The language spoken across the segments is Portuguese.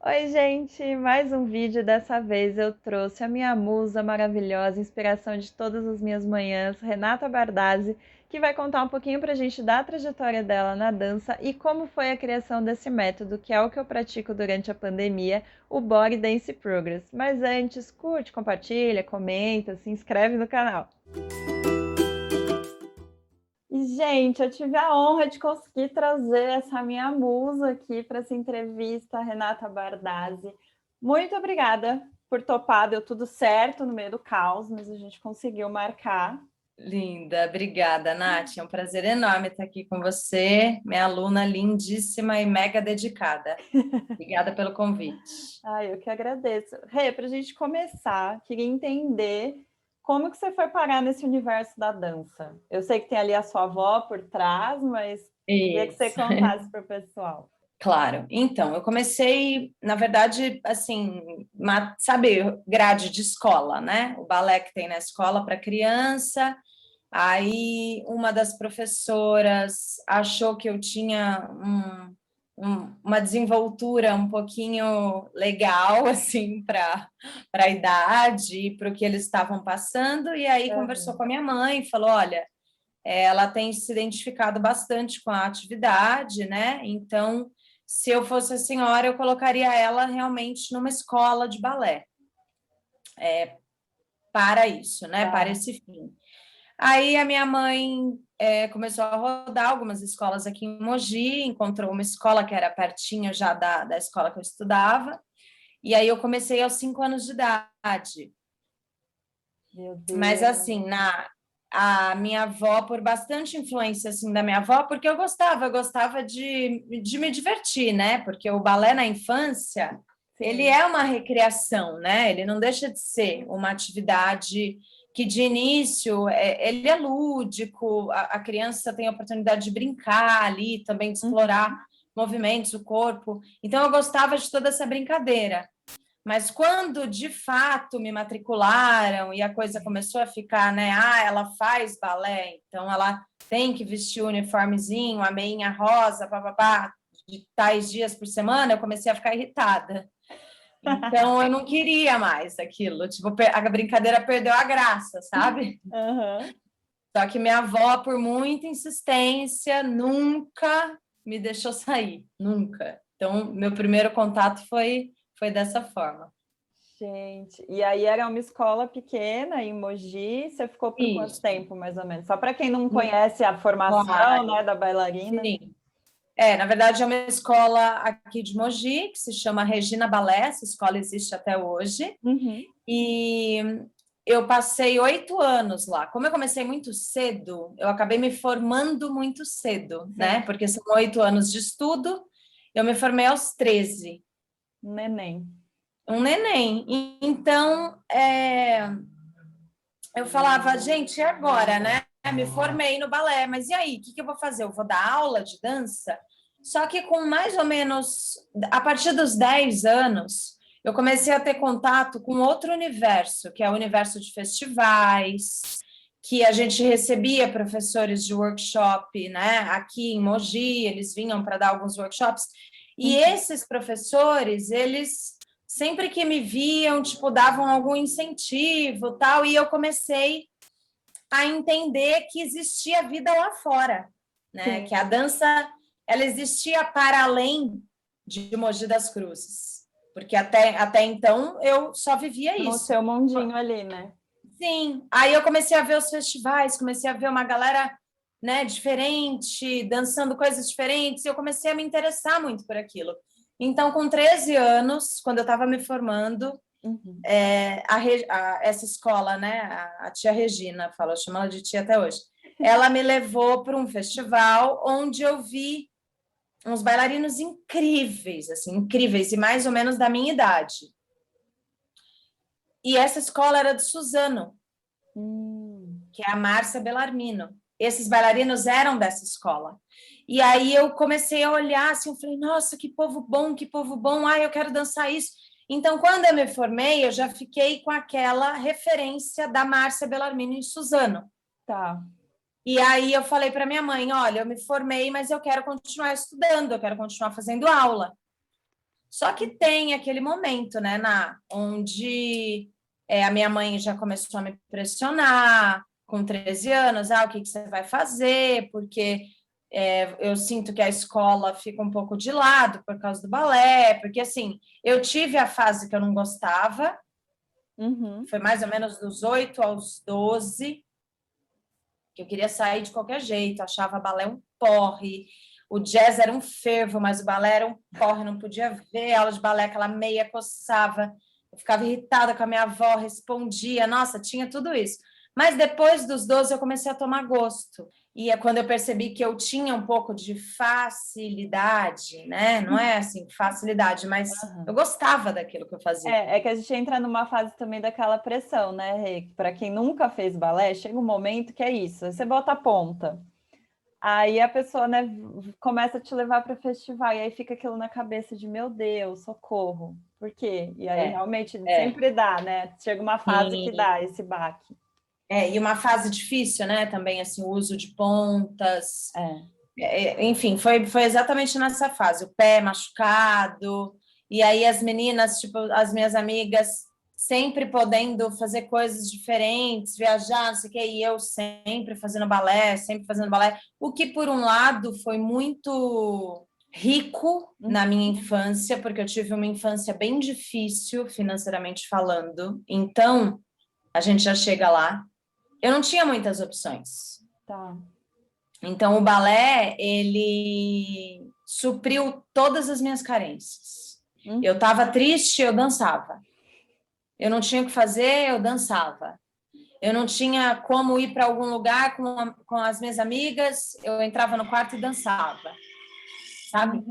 Oi, gente! Mais um vídeo. Dessa vez eu trouxe a minha musa maravilhosa, inspiração de todas as minhas manhãs, Renata Bardazzi, que vai contar um pouquinho pra gente da trajetória dela na dança e como foi a criação desse método, que é o que eu pratico durante a pandemia, o Body Dance Progress. Mas antes, curte, compartilha, comenta, se inscreve no canal. E, gente, eu tive a honra de conseguir trazer essa minha musa aqui para essa entrevista, a Renata Bardazzi. Muito obrigada por topar, deu tudo certo no meio do caos, mas a gente conseguiu marcar. Linda, obrigada, Nath. É um prazer enorme estar aqui com você, minha aluna lindíssima e mega dedicada. Obrigada pelo convite. Eu que agradeço. Rê, para a gente começar, queria entender como que você foi parar nesse universo da dança. Eu sei que tem ali a sua avó por trás, mas queria que você Isso, contasse para o pessoal. claro. Então, eu comecei, na verdade, assim, sabe, grade de escola, né? O balé que tem na escola para criança. Aí, uma das professoras achou que eu tinha uma desenvoltura um pouquinho legal, assim, para a idade e para o que eles estavam passando, e aí conversou com a minha mãe e falou: olha, ela tem se identificado bastante com a atividade, né? Então, se eu fosse a senhora, eu colocaria ela realmente numa escola de balé para isso, né? Para esse fim. Aí a minha mãe começou a rodar algumas escolas aqui em Mogi, encontrou uma escola que era pertinho já da escola que eu estudava, e aí eu comecei aos 5 anos de idade. Meu Mas Deus. assim, a minha avó, por bastante influência assim da minha avó, porque eu gostava de me divertir, né? Porque o balé na infância, ele Sim. é uma recreação, né? Ele não deixa de ser uma atividade que de início ele é lúdico, a criança tem a oportunidade de brincar ali, também de explorar Uhum. movimentos, o corpo. Então eu gostava de toda essa brincadeira. Mas quando de fato me matricularam e a coisa começou a ficar, né? Ah, ela faz balé, então ela tem que vestir o uniformezinho, a meinha rosa, papapá, de tais dias por semana, eu comecei a ficar irritada. Então eu não queria mais aquilo. Tipo, a brincadeira perdeu a graça, sabe? Uhum. Só que minha avó, por muita insistência, nunca me deixou sair, nunca. Então, meu primeiro contato foi dessa forma. Gente, e aí era uma escola pequena em Mogi, você ficou por quanto Isso. tempo, mais ou menos? Só para quem não conhece a formação, Claro, né, da bailarina. sim. Na verdade, é uma escola aqui de Mogi, que se chama Regina Balé, essa escola existe até hoje, Uhum. e eu passei 8 anos lá. Como eu comecei muito cedo, eu acabei me formando muito cedo, né? Sim, Porque são 8 anos de estudo, eu me formei aos 13, neném. um neném. Então, eu falava, gente, e agora, né? Me formei no balé, mas e aí? O que eu vou fazer? Eu vou dar aula de dança? Só que com mais ou menos, a partir dos 10 anos, eu comecei a ter contato com outro universo, que é o universo de festivais, que a gente recebia professores de workshop, né? Aqui em Mogi, eles vinham para dar alguns workshops, e Uhum. esses professores, eles sempre que me viam, tipo, davam algum incentivo, tal, e eu comecei a entender que existia vida lá fora, né? Sim, Que a dança ela existia para além de Mogi das Cruzes, porque até então eu só vivia no isso. seu mundinho ali, né? Sim, aí eu comecei a ver os festivais, comecei a ver uma galera, né, diferente, dançando coisas diferentes, e eu comecei a me interessar muito por aquilo. Então, com 13 anos, quando eu estava me formando, Uhum. essa escola, né, a tia Regina, eu chamo ela de tia até hoje, ela me levou para um festival onde eu vi uns bailarinos incríveis, assim, incríveis, e mais ou menos da minha idade. E essa escola era de Suzano, Hum. que é a Márcia Bellarmino. Esses bailarinos eram dessa escola. E aí eu comecei a olhar assim, eu falei, nossa, que povo bom, eu quero dançar isso. Então, quando eu me formei, eu já fiquei com aquela referência da Márcia Bellarmino em Suzano. Tá. E aí eu falei para minha mãe, olha, eu me formei, mas eu quero continuar estudando, eu quero continuar fazendo aula. Só que tem aquele momento, né, onde a minha mãe já começou a me pressionar com 13 anos, o que você vai fazer? Porque eu sinto que a escola fica um pouco de lado por causa do balé, porque assim, eu tive a fase que eu não gostava, foi mais ou menos dos 8 aos 12, que eu queria sair de qualquer jeito, achava balé um porre, o jazz era um fervo, mas o balé era um porre, não podia ver aula de balé, aquela meia coçava, eu ficava irritada com a minha avó, respondia, nossa, tinha tudo isso. Mas depois dos 12 eu comecei a tomar gosto. E é quando eu percebi que eu tinha um pouco de facilidade, né? Não é assim, facilidade, mas eu gostava daquilo que eu fazia. É que a gente entra numa fase também daquela pressão, né, Rê? Para quem nunca fez balé, chega um momento que é isso, você bota a ponta. Aí a pessoa, né, começa a te levar para o festival, e aí fica aquilo na cabeça de, meu Deus, socorro, por quê? E aí realmente sempre dá, né? Chega uma fase que dá esse baque. E uma fase difícil, né? Também, assim, o uso de pontas. Enfim, foi exatamente nessa fase, o pé machucado, e aí as meninas, tipo, as minhas amigas, sempre podendo fazer coisas diferentes, viajar, não sei o quê, e eu sempre fazendo balé, o que, por um lado, foi muito rico na minha infância, porque eu tive uma infância bem difícil, financeiramente falando, então, a gente já chega lá. Eu não tinha muitas opções. Tá. Então, o balé, ele supriu todas as minhas carências. Eu estava triste, eu dançava. Eu não tinha o que fazer, eu dançava. Eu não tinha como ir para algum lugar com as minhas amigas, eu entrava no quarto e dançava, sabe?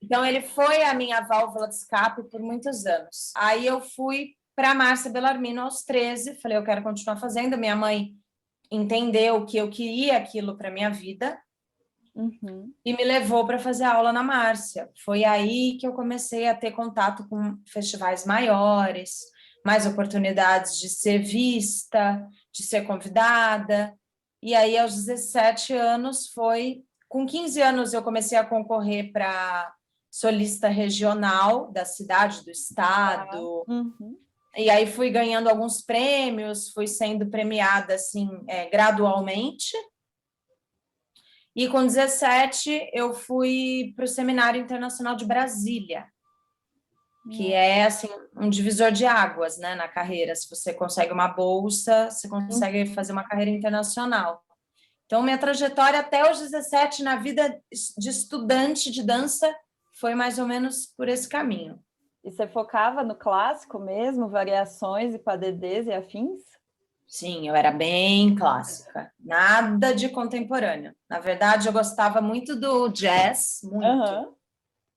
Então, ele foi a minha válvula de escape por muitos anos. Aí eu fui para a Márcia Bellarmino aos 13, falei, eu quero continuar fazendo. Minha mãe entendeu que eu queria aquilo para minha vida e me levou para fazer aula na Márcia. Foi aí que eu comecei a ter contato com festivais maiores, mais oportunidades de ser vista, de ser convidada. E aí, aos 17 anos, com 15 anos, eu comecei a concorrer para solista regional da cidade, do estado. E aí fui ganhando alguns prêmios, fui sendo premiada assim, gradualmente. E com 17 eu fui para o Seminário Internacional de Brasília, que é assim um divisor de águas, né, na carreira. Se você consegue uma bolsa, você consegue fazer uma carreira internacional. Então, minha trajetória até os 17 na vida de estudante de dança foi mais ou menos por esse caminho. E você focava no clássico mesmo, variações e padedês e afins? Sim, eu era bem clássica, nada de contemporâneo. Na verdade, eu gostava muito do jazz, muito.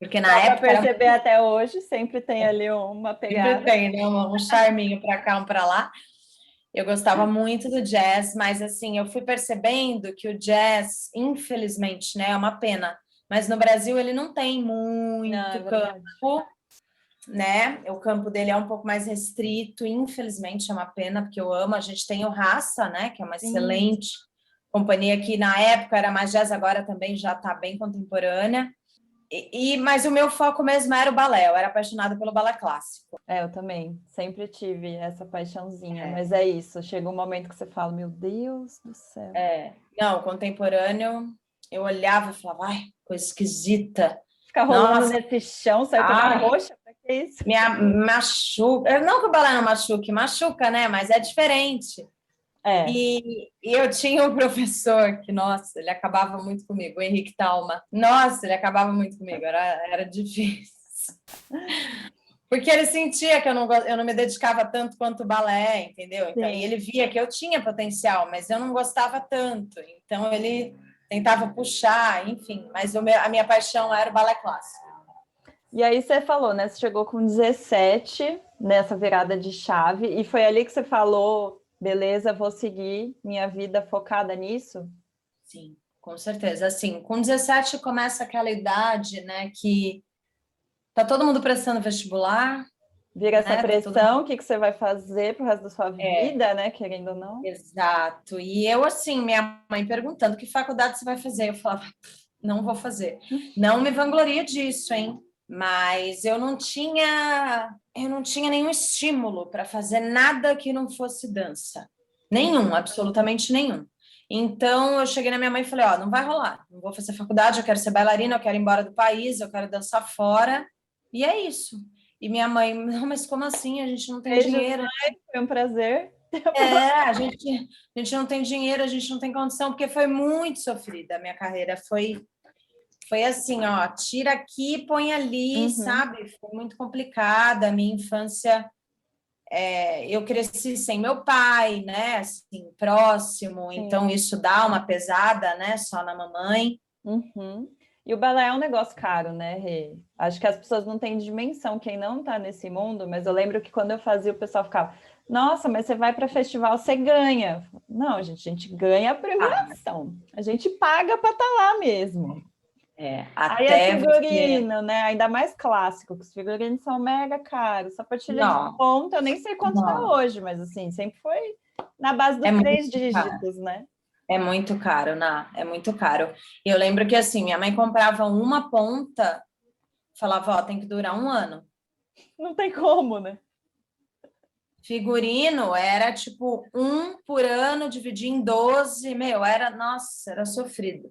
Porque na época. Para perceber até hoje, sempre tem ali uma pegada. Sempre tem, né? Um charminho para cá, um para lá. Eu gostava muito do jazz, mas assim, eu fui percebendo que o jazz, infelizmente, né, é uma pena. Mas no Brasil ele não tem muito campo, né? O campo dele é um pouco mais restrito, infelizmente é uma pena, porque eu amo. A gente tem o Raça, né? Que é uma excelente companhia que na época era mais jazz, agora também já está bem contemporânea. Mas o meu foco mesmo era o balé, eu era apaixonada pelo balé clássico. Eu também, sempre tive essa paixãozinha, mas é isso, chega um momento que você fala, meu Deus do céu. Não, contemporâneo, eu olhava e falava, ai, coisa esquisita. Ficar rolando nesse chão, certo? Poxa, pra que isso? Me machuca, não que o balé não machuque, machuca, né, mas é diferente. E eu tinha um professor que, nossa, ele acabava muito comigo, o Henrique Talma. Nossa, ele acabava muito comigo, era difícil. Porque ele sentia que eu não me dedicava tanto quanto o balé, entendeu? Então, e ele via que eu tinha potencial, mas eu não gostava tanto. Então, ele tentava puxar, enfim. Mas a minha paixão era o balé clássico. E aí você falou, né? Você chegou com 17 nessa virada de chave, e foi ali que você falou... Beleza, vou seguir minha vida focada nisso? Sim, com certeza. Assim, com 17 começa aquela idade, né, que tá todo mundo prestando vestibular. Vira essa pressão, o que você vai fazer pro resto da sua vida, né, querendo ou não? Exato. E eu, assim, minha mãe perguntando que faculdade você vai fazer. Eu falava, não vou fazer. Não me vangloria disso, hein? Mas eu não tinha nenhum estímulo para fazer nada que não fosse dança. Nenhum, absolutamente nenhum. Então eu cheguei na minha mãe e falei, ó, não vai rolar, não vou fazer faculdade, eu quero ser bailarina, eu quero ir embora do país, eu quero dançar fora, e é isso. E minha mãe, não, mas como assim? A gente não tem Beijos, dinheiro. mãe, foi um prazer. A gente não tem dinheiro, a gente não tem condição, porque foi muito sofrida a minha carreira. Foi assim, ó, tira aqui, põe ali, Uhum, sabe? Foi muito complicada. A minha infância, eu cresci sem meu pai, né? Assim, próximo, então sim. isso dá uma pesada, né? Só na mamãe. Uhum. E o balé é um negócio caro, né, Rê? Acho que as pessoas não têm dimensão, quem não tá nesse mundo, mas eu lembro que quando eu fazia, o pessoal ficava, nossa, mas você vai para festival, você ganha. Não, gente, a gente ganha a Ah, premiação. A gente paga para estar lá mesmo. Aí é até você. figurino, né? Ainda mais clássico, que os figurinos são mega caros. Sapatilha de Não, ponta, eu nem sei quanto tá não, hoje, mas assim, sempre foi na base é dos muito três caro. dígitos, né? É muito caro, Ná, é muito caro. E eu lembro que assim, minha mãe comprava uma ponta, falava, ó, tem que durar um ano. Não tem como, né? Figurino era tipo um por ano, dividir em 12, meu, nossa, era sofrido.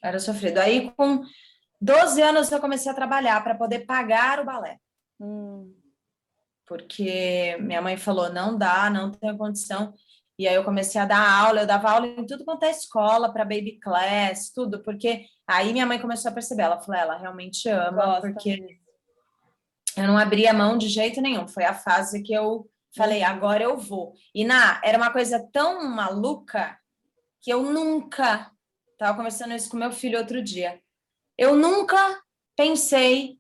Era sofrido. Aí, com 12 anos, eu comecei a trabalhar para poder pagar o balé, Hum, porque minha mãe falou: não dá, não tenho condição. E aí eu comecei a dar aula, eu dava aula em tudo quanto é escola, para baby class, tudo, porque aí minha mãe começou a perceber, ela falou, ela realmente ama, gosta porque disso. eu não abria mão de jeito nenhum. Foi a fase que eu falei, Uhum. agora eu vou. E era uma coisa tão maluca que eu nunca, estava conversando isso com meu filho outro dia, eu nunca pensei,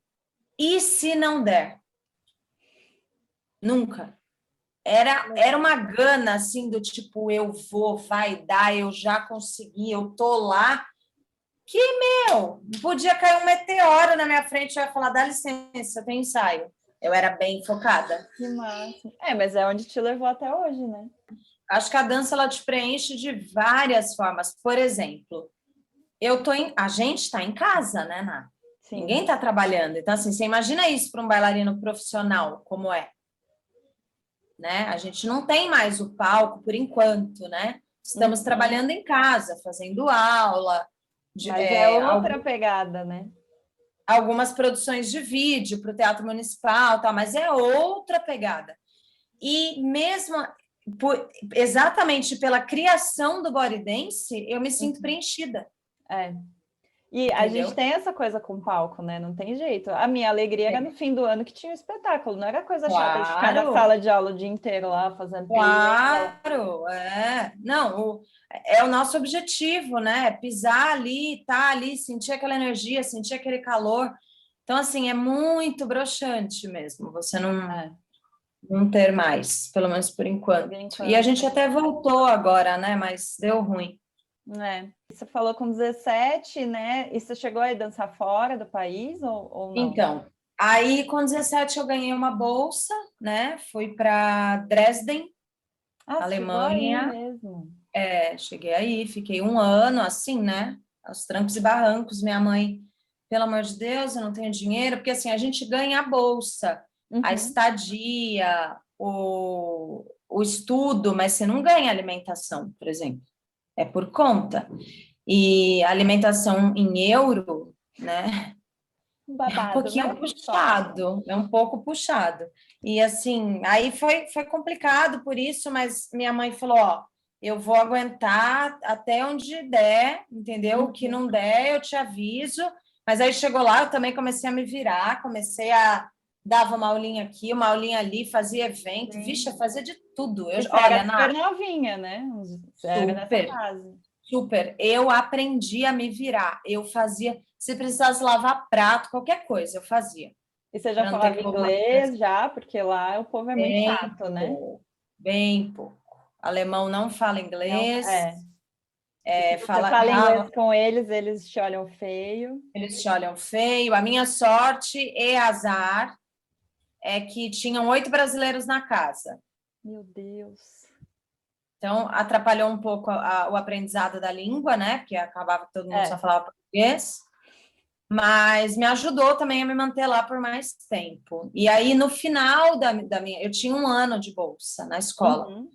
e se não der? Nunca. Era Legal. uma gana assim do tipo, eu vou, vai dar, eu já consegui, eu tô lá. Que, podia cair um meteoro na minha frente e eu ia falar, dá licença, tem ensaio. Eu era bem focada. Que massa. É, mas é onde te levou até hoje, né? Acho que a dança ela te preenche de várias formas. Por exemplo, a gente está em casa, né, Ná? Ninguém Sim. está trabalhando. Então, assim, você imagina isso para um bailarino profissional, como é, né? A gente não tem mais o palco por enquanto, né? Estamos Uhum. trabalhando em casa, fazendo aula, Mas é outra pegada, né? algumas produções de vídeo para o Teatro Municipal, tal, mas é outra pegada. E mesmo exatamente pela criação do body dance, eu me sinto Uhum. preenchida, É. E a gente entendeu? tem essa coisa com palco, né? Não tem jeito. A minha alegria era no fim do ano que tinha um espetáculo, não era coisa chata de ficar na Claro, sala de aula o dia inteiro lá fazendo peça. claro, Não, é o nosso objetivo, né? Pisar ali, estar ali, sentir aquela energia, sentir aquele calor. Então, assim, é muito broxante mesmo, você É, não ter mais, pelo menos por por enquanto. E a gente enquanto. até voltou agora, né? Mas deu ruim. É. Você falou com 17, né? E você chegou a dançar fora do país ou não? Então, aí com 17 eu ganhei uma bolsa, né? Fui para Dresden, Ah, você chegou aí Alemanha. mesmo. Cheguei aí, fiquei um ano assim, né? Aos trancos e barrancos. Minha mãe, pelo amor de Deus, eu não tenho dinheiro, porque assim, a gente ganha a bolsa, a Uhum. estadia, o estudo, mas você não ganha alimentação, por exemplo. É por conta. E alimentação em euro, né? É um Babado, pouquinho né? Só. puxado, é um pouco puxado. E assim, aí foi complicado por isso, mas minha mãe falou: ó, eu vou aguentar até onde der, entendeu? O que Uhum. não der, eu te aviso. Mas aí chegou lá, eu também comecei a me virar, comecei a dava uma aulinha aqui, uma aulinha ali, fazia evento, vixe, eu Sim. fazia de tudo. E você era Olha, super novinha, né? Você era nessa super, fase. super. Eu aprendi a me virar. Eu fazia, se precisasse lavar prato, qualquer coisa, eu fazia E você já para não ter falava que voltar para o inglês Brasil. já, porque lá o povo é muito Bem chato, né? pouco, bem pouco. Alemão não fala Não, inglês, é. E se você fala, fala inglês com eles, eles te olham feio. eles te olham feio. A minha sorte e azar é que tinham 8 brasileiros na casa. Meu Deus. Então, atrapalhou um pouco o aprendizado da língua, né? Porque acabava que todo mundo só É, falava português. mas me ajudou também a me manter lá por mais tempo. E aí, no final da minha... Eu tinha 1 ano de bolsa na escola. Uhum.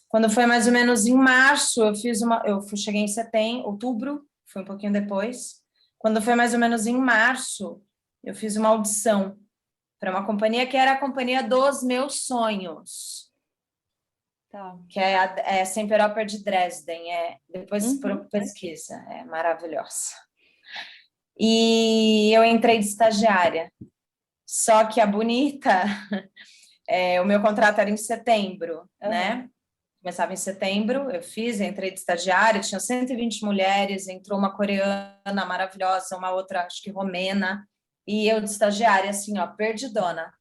Quando foi mais ou menos em março, cheguei em setembro, outubro, foi um pouquinho depois. Quando foi mais ou menos em março, eu fiz uma audição para uma companhia que era a companhia dos meus sonhos, Tá. que é a Semperoper de Dresden. Depois Uhum. pesquisa, é maravilhosa. E eu entrei de estagiária. Só que a bonita, o meu contrato era em setembro, né? Começava em setembro, entrei de estagiária, tinha 120 mulheres, entrou uma coreana maravilhosa, uma outra, acho que romena, e eu de estagiária, assim, ó, perdidona.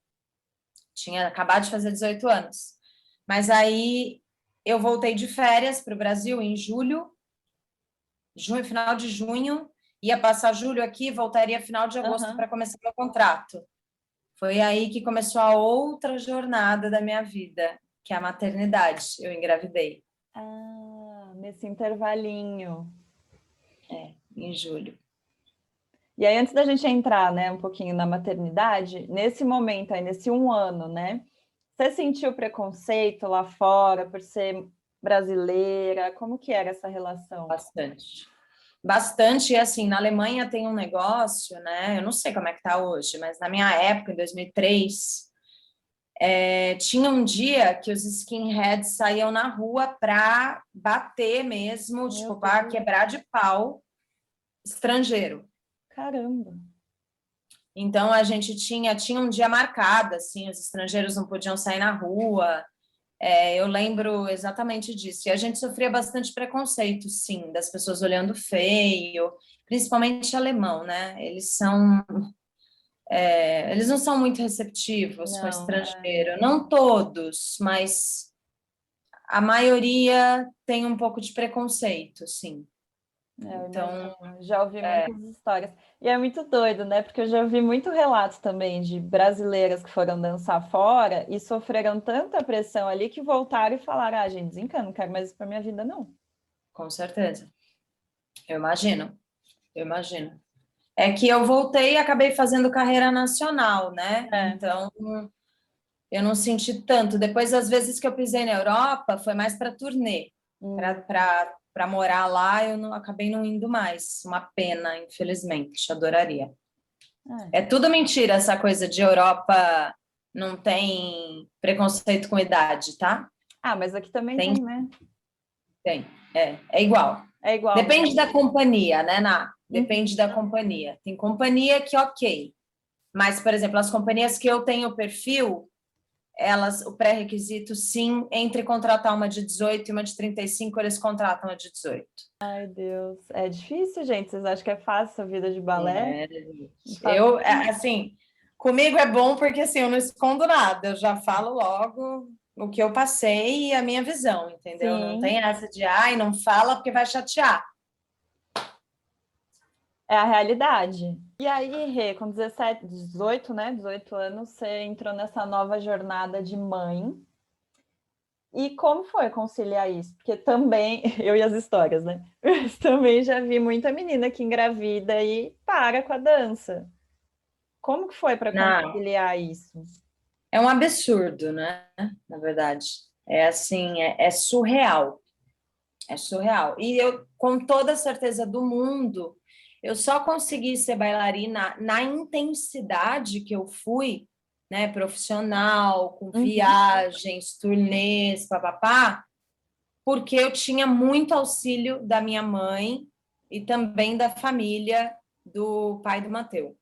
Tinha acabado de fazer 18 anos. Mas aí eu voltei de férias para o Brasil em julho, final de junho, ia passar julho aqui, voltaria final de agosto Uhum. para começar meu contrato. Foi aí que começou a outra jornada da minha vida, que é a maternidade. Eu engravidei. Nesse intervalinho. Em julho. E aí, antes da gente entrar, né, um pouquinho na maternidade, nesse momento aí, nesse 1 ano, né, você sentiu preconceito lá fora por ser brasileira? Como que era essa relação? Bastante. Bastante, e assim, na Alemanha tem um negócio, né? Eu não sei como é que tá hoje, mas na minha época, em 2003, tinha um dia que os skinheads saíam na rua para bater mesmo, Meu tipo, para Deus, quebrar de pau estrangeiro. caramba. Então a gente tinha um dia marcado, assim, os estrangeiros não podiam sair na rua. Eu lembro exatamente disso. E a gente sofria bastante preconceito, sim, das pessoas olhando feio, principalmente alemão, né? Eles não são muito receptivos com Não, estrangeiro. Não todos, mas a maioria tem um pouco de preconceito, sim. eu Então, imagino. Já ouvi muitas histórias. E é muito doido, né? Porque eu já ouvi muito relato também de brasileiras que foram dançar fora e sofreram tanta pressão ali que voltaram e falaram: ah, gente, desencana, não quero mais isso pra minha vida, não. com certeza. Eu imagino, eu imagino. É que eu voltei e acabei fazendo carreira nacional, né? É. Então, eu não senti tanto. Depois, às vezes que eu pisei na Europa, foi mais para turnê. Hum. Para morar lá, eu não acabei não indo mais. Uma pena, infelizmente. Adoraria. É. É tudo mentira essa coisa de Europa não tem preconceito com idade, tá? Ah, mas aqui também Tem, tem, né? tem. É igual. É igual Depende mesmo. da companhia, né, Ná? Uhum. Depende da companhia. Tem companhia que ok. Mas, por exemplo, as companhias que eu tenho perfil, o pré-requisito, sim, entre contratar uma de 18 e uma de 35, eles contratam a de 18. Ai, Deus. É difícil, gente. Vocês acham que é fácil a vida de balé? É, Não faço ideia. assim, comigo é bom porque assim, eu não escondo nada, eu já falo logo o que eu passei e a minha visão, entendeu? Não Sim, tem essa de, ai, não fala porque vai chatear. é a realidade. E aí, Rê, com 17, 18, né? 18 anos, você entrou nessa nova jornada de mãe. E como foi conciliar isso? Porque também, eu e as histórias, né? Mas também já vi muita menina que engravida e para com a dança. Como que foi para Não, conciliar isso? é um absurdo, né? Na verdade. É assim, é surreal. É surreal. E eu, com toda a certeza do mundo, eu só consegui ser bailarina na intensidade que eu fui, né, profissional, com Uhum. viagens, turnês, papapá, porque eu tinha muito auxílio da minha mãe e também da família do pai do Mateus.